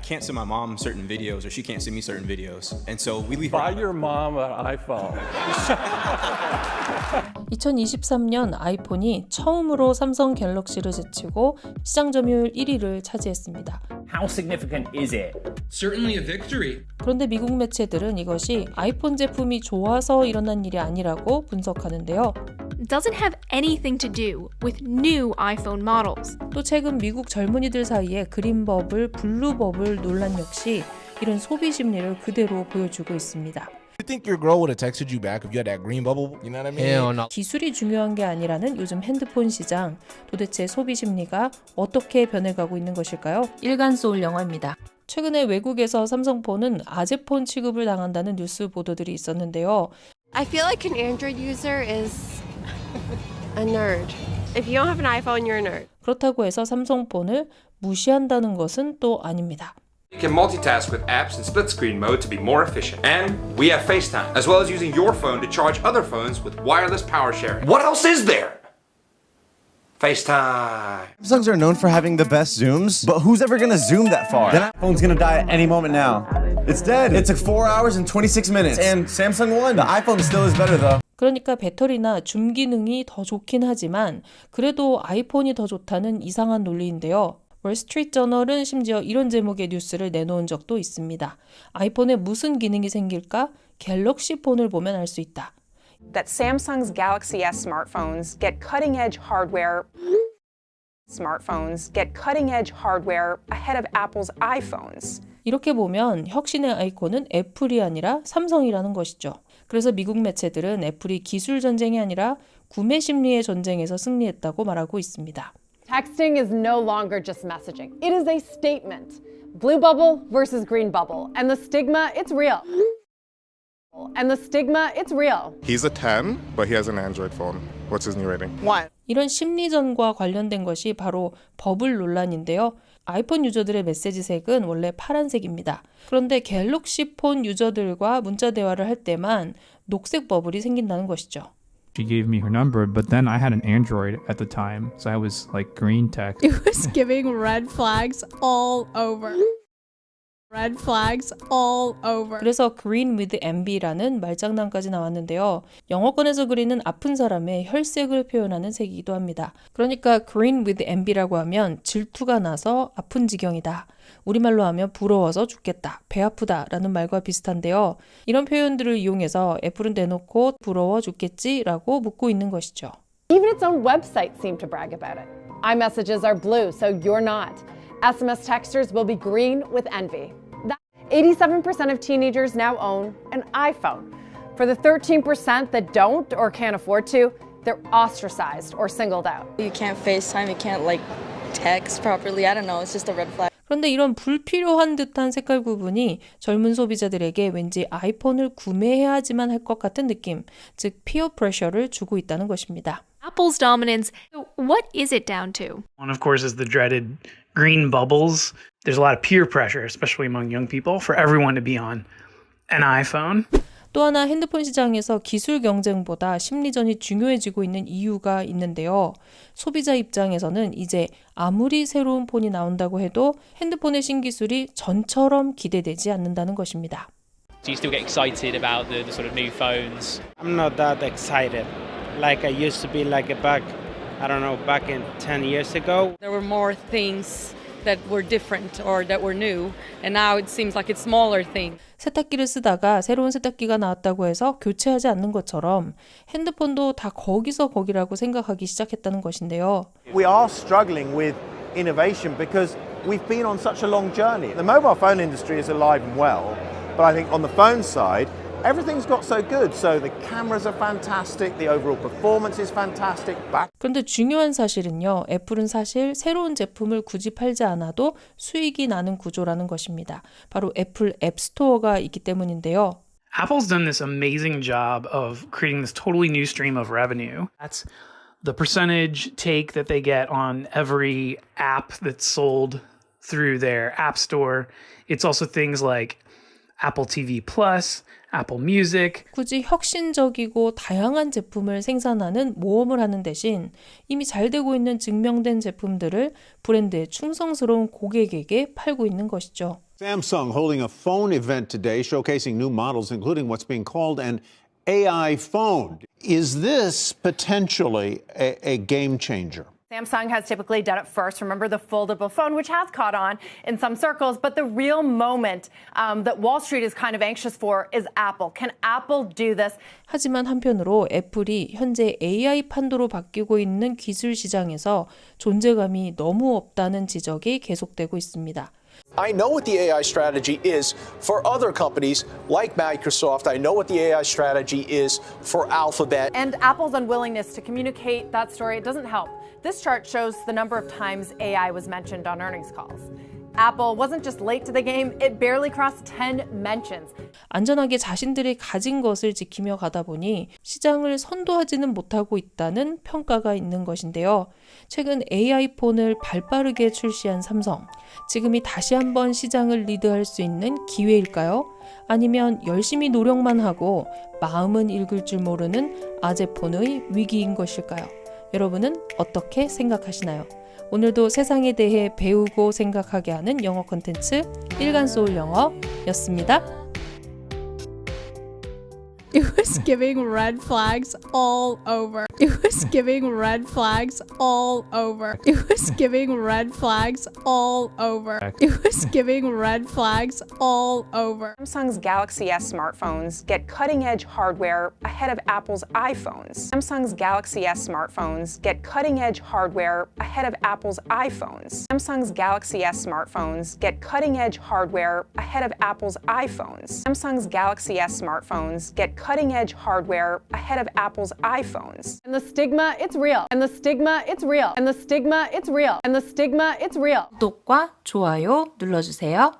I can't send my mom certain videos or she can't send me certain videos. And so we leave Buy your mom an iPhone. 2023년 아이폰이 처음으로 삼성 갤럭시를 제치고 시장 점유율 1위를 차지했습니다. How significant is it? Certainly a victory. 그런데 미국 매체들은 이것이 아이폰 제품이 좋아서 일어난 일이 아니라고 분석하는데요. Doesn't have anything to do with new iPhone models. 또 최근 미국 젊은이들 사이에 그린 버블, 블루 버블 논란 역시 이런 소비 심리를 그대로 보여주고 있습니다. You think your girl would have texted you back if you had that green bubble? You know what I mean? Hell no. 기술이 중요한 게 아니라는 요즘 핸드폰 시장. 도대체 소비 심리가 어떻게 변해가고 있는 것일까요? 일간소울 영화입니다. 최근에 외국에서 삼성폰은 아재폰 취급을 당한다는 뉴스 보도들이 있었는데요. I feel like an Android user is a nerd. If you don't have an iPhone, you're a nerd. 그렇다고 해서 삼성폰을 무시한다는 것은 또 아닙니다. You can multitask with apps in split screen mode to be more efficient. And we have FaceTime, as well as using your phone to charge other phones with wireless power sharing. What else is there? FaceTime. Samsungs are known for having the best zooms, but who's ever gonna zoom that far? That phone's gonna die at any moment now. It's dead. It took 4 hours and 26 minutes, and Samsung won. The iPhone still is better though. 그러니까 배터리나 줌 기능이 더 좋긴 하지만 그래도 아이폰이 더 좋다는 이상한 논리인데요. 월스트리트저널은 심지어 이런 제목의 뉴스를 내놓은 적도 있습니다. 아이폰에 무슨 기능이 생길까? 갤럭시 폰을 보면 알 수 있다. That Samsung's Galaxy S smartphones get cutting-edge hardware. Smartphones get cutting-edge hardware ahead of Apple's iPhones. 이렇게 보면 혁신의 아이콘은 애플이 아니라 삼성이라는 것이죠. 그래서 미국 매체들은 애플이 기술 전쟁이 아니라 구매 심리의 전쟁에서 승리했다고 말하고 있습니다. Texting is no longer just messaging. It is a statement. Blue bubble versus green bubble. And the stigma, it's real. And the stigma, it's real. He's a 10, but he has an Android phone. What's his new rating? 1. 이런 심리전과 관련된 것이 바로 버블 논란인데요. 아이폰 유저들의 메시지색은 원래 파란색입니다. 그런데 갤럭시 폰 유저들과 문자 대화를 할 때만 녹색 버블이 생긴다는 것이죠. She gave me her number, but then I had an Android at the time, so I was like green text. It was giving red flags all over. Red flags all over. 그래서 Green with envy라는 말장난까지 나왔는데요. 영어권에서 그리는 아픈 사람의 혈색을 표현하는 색이기도 합니다. 그러니까 Green with envy라고 하면 질투가 나서 아픈 지경이다. 우리말로 하면 부러워서 죽겠다, 배 아프다 라는 말과 비슷한데요. 이런 표현들을 이용해서 애플은 대놓고 부러워 죽겠지라고 묻고 있는 것이죠. Even its own website seemed to brag about it. iMessages are blue, so you're not. SMS texters will be green with envy. 87% of teenagers now own an iPhone. For the 13% that don't or can't afford to, they're ostracized or singled out. You can't FaceTime, you can't text properly. I don't know, it's just a red flag. 그런데 이런 불필요한 듯한 색깔 구분이 젊은 소비자들에게 왠지 아이폰을 구매해야지만 할 것 같은 느낌, 즉 피어 프레셔를 주고 있다는 것입니다. Apple's dominance, what is it down to? One, of course, is the dreaded green bubbles. There's a lot of peer pressure, especially among young people, for everyone to be on an iPhone. 또 하나 핸드폰 시장에서 기술 경쟁보다 심리전이 중요해지고 있는 이유가 있는데요. 소비자 입장에서는 이제 아무리 새로운 폰이 나온다고 해도 핸드폰의 신기술이 전처럼 기대되지 않는다는 것입니다. Do you still get excited about the sort of new phones? I'm not that excited. Like I used to be back in 10 years ago. There were more things that were different or that were new, and now it seems like it's smaller things. 세탁기를 쓰다가 새로운 세탁기가 나왔다고 해서 교체하지 않는 것처럼 핸드폰도 다 거기라고 생각하기 시작했다는 것인데요. We are struggling with innovation because we've been on such a long journey. The mobile phone industry is alive and well, but I think on the phone side, everything's got so good. So the cameras are fantastic, the overall performance is fantastic. 그런데 중요한 사실은요. 애플은 사실 새로운 제품을 굳이 팔지 않아도 수익이 나는 구조라는 것입니다. 바로 애플 앱스토어가 있기 때문인데요. Apple's done this amazing job of creating this totally new stream of revenue. That's the percentage take that they get on every app that's sold through their app store. It's also things like Apple TV Plus, Apple Music. 굳이 혁신적이고 다양한 제품을 생산하는 모험을 하는 대신 이미 잘 되고 있는 증명된 제품들을 브랜드에 충성스러운 고객에게 팔고 있는 것이죠. Samsung holding a phone event today showcasing new models, including what's being called an AI phone. Is this potentially a game changer? Samsung has typically done it first. Remember the foldable phone, which has caught on in some circles. But the real moment that Wall Street is kind of anxious for is Apple. Can Apple do this? 하지만 한편으로 애플이 현재 AI 판도로 바뀌고 있는 기술 시장에서 존재감이 너무 없다는 지적이 계속되고 있습니다. I know what the AI strategy is for other companies like Microsoft. I know what the AI strategy is for Alphabet. And Apple's unwillingness to communicate that story, it doesn't help. This chart shows the number of times AI was mentioned on earnings calls. Apple wasn't just late to the game, it barely crossed 10 mentions. 안전하게 자신들이 가진 것을 지키며 가다 보니 시장을 선도하지는 못하고 있다는 평가가 있는 것인데요. 최근 AI 폰을 발빠르게 출시한 삼성. 지금이 다시 한번 시장을 리드할 수 있는 기회일까요? 아니면 열심히 노력만 하고 마음은 읽을 줄 모르는 아재폰의 위기인 것일까요? 여러분은 어떻게 생각하시나요? 오늘도 세상에 대해 배우고 생각하게 하는 영어 콘텐츠 일간소울 영어였습니다. It was giving red flags all over. It was giving red flags all over. It was giving red flags all over. It was giving red flags all over. Samsung's Galaxy S smartphones get cutting-edge hardware ahead of Apple's iPhones. Samsung's Galaxy S smartphones get cutting-edge hardware ahead of Apple's iPhones. Samsung's Galaxy S smartphones get cutting-edge hardware ahead of Apple's iPhones. Samsung's Galaxy S smartphones get cutting-edge hardware ahead of Apple's iPhones. And the stigma, it's real. And the stigma, it's real. And the stigma, it's real. And the stigma, it's real. 구독과 좋아요 눌러주세요.